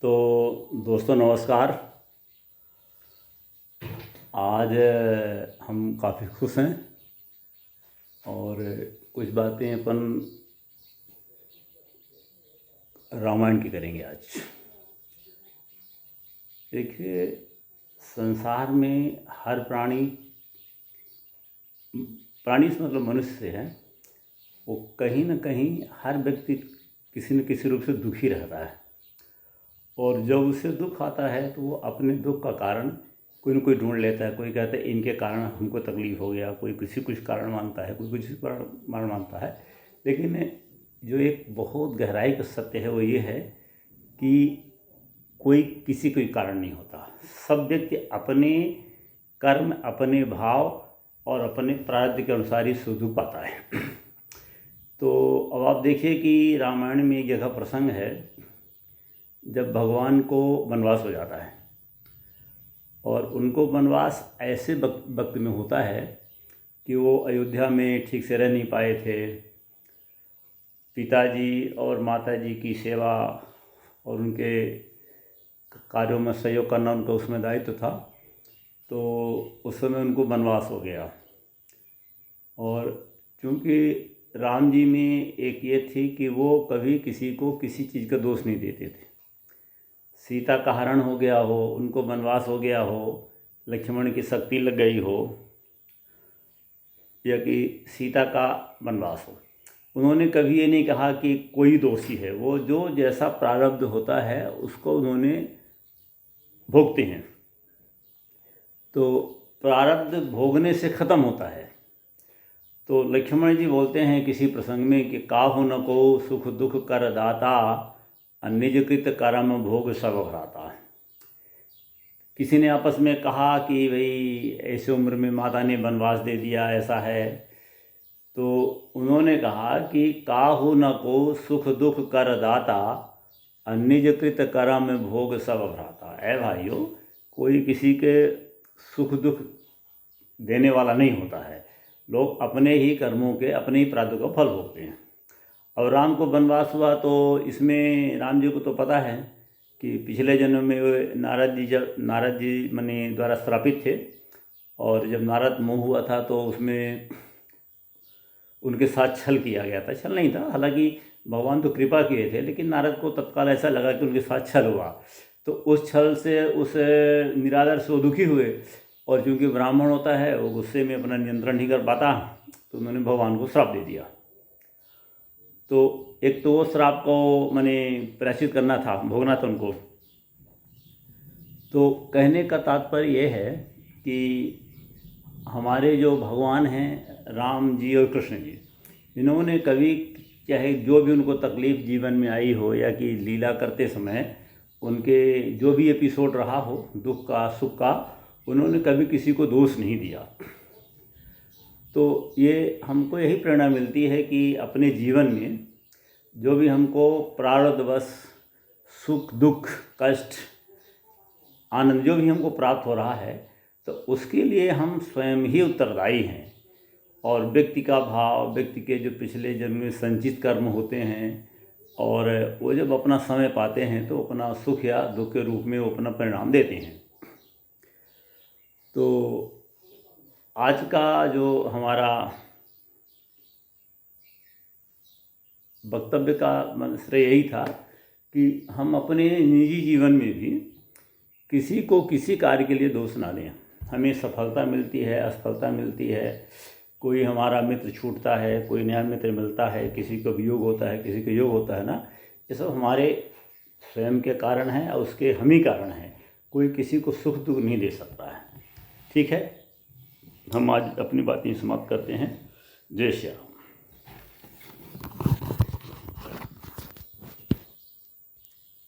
तो दोस्तों नमस्कार। आज हम काफ़ी खुश हैं और कुछ बातें अपन रामायण की करेंगे आज। देखिए, संसार में हर प्राणी से मतलब मनुष्य है, वो कहीं ना कहीं हर व्यक्ति किसी न किसी रूप से दुखी रहता है। और जब उसे दुख आता है तो वो अपने दुख का कारण कोई न कोई ढूंढ लेता है। कोई कहता है इनके कारण हमको तकलीफ़ हो गया, कोई किसी कुछ कारण मानता है, कोई किसी कारण मानता है। लेकिन जो एक बहुत गहराई का सत्य है वो ये है कि कोई किसी कोई कारण नहीं होता। सब व्यक्ति अपने कर्म, अपने भाव और अपने प्रारब्ध के अनुसार ही सुख दुख पाता है। तो अब आप देखिए कि रामायण में एक जगह प्रसंग है जब भगवान को वनवास हो जाता है और उनको वनवास ऐसे वक्त में होता है कि वो अयोध्या में ठीक से रह नहीं पाए थे। पिताजी और माताजी की सेवा और उनके कार्यों में सहयोग करना उनका उसमें दायित्व था। तो उस समय उनको वनवास हो गया। और चूँकि राम जी में एक ये थी कि वो कभी किसी को किसी चीज़ का दोष नहीं देते थे। सीता का हरण हो गया हो, उनको वनवास हो गया हो, लक्ष्मण की शक्ति लग गई हो, या कि सीता का वनवास हो, उन्होंने कभी ये नहीं कहा कि कोई दोषी है। वो जो जैसा प्रारब्ध होता है उसको उन्होंने भोगते हैं। तो प्रारब्ध भोगने से ख़त्म होता है। तो लक्ष्मण जी बोलते हैं किसी प्रसंग में कि काहु न को सुख दुख कर दाता, निजकृत कर्म भोग सब भ्राता। किसी ने आपस में कहा कि भाई ऐसे उम्र में माता ने वनवास दे दिया, ऐसा है। तो उन्होंने कहा कि काहु न को सुख दुख कर दाता, निजकृत कर्म भोग सब भ्राता। ऐ भाइयों, कोई किसी के सुख दुख देने वाला नहीं होता है। लोग अपने ही कर्मों के, अपने ही प्रारब्ध का फल भोगते हैं। और राम को वनवास हुआ तो इसमें राम जी को तो पता है कि पिछले जन्म में नारद जी मने द्वारा श्रापित थे। और जब नारद मोह हुआ था तो उसमें उनके साथ छल किया गया था। छल नहीं था, हालांकि भगवान तो कृपा किए थे, लेकिन नारद को तत्काल ऐसा लगा कि उनके साथ छल हुआ। तो उस छल से, उस निरादर से वो दुखी हुए। और चूँकि ब्राह्मण होता है वो गुस्से में अपना नियंत्रण नहीं कर पाता, तो उन्होंने भगवान को श्राप दे दिया। तो एक तो वो श्राप को मैंने प्रायश्चित करना था, भोगना था उनको। तो कहने का तात्पर्य ये है कि हमारे जो भगवान हैं राम जी और कृष्ण जी, इन्होंने कभी चाहे जो भी उनको तकलीफ़ जीवन में आई हो या कि लीला करते समय उनके जो भी एपिसोड रहा हो, दुख का सुख का, उन्होंने कभी किसी को दोष नहीं दिया। तो ये हमको यही प्रेरणा मिलती है कि अपने जीवन में जो भी हमको प्रारब्धवश सुख दुख कष्ट आनंद जो भी हमको प्राप्त हो रहा है, तो उसके लिए हम स्वयं ही उत्तरदायी हैं। और व्यक्ति का भाव, व्यक्ति के जो पिछले जन्म में संचित कर्म होते हैं, और वो जब अपना समय पाते हैं तो अपना सुख या दुख के रूप में वो अपना परिणाम देते हैं। तो आज का जो हमारा वक्तव्य का मंत्र यही था कि हम अपने निजी जीवन में भी किसी को किसी कार्य के लिए दोष ना दें। हमें सफलता मिलती है, असफलता मिलती है, कोई हमारा मित्र छूटता है, कोई नया मित्र मिलता है, किसी को वियोग होता है, किसी को योग होता है ना, ये सब हमारे स्वयं के कारण हैं और उसके हम ही कारण हैं। कोई किसी को सुख दुख नहीं दे सकता है। ठीक है, हम आज अपनी बातें समाप्त करते हैं। जय श्री राम।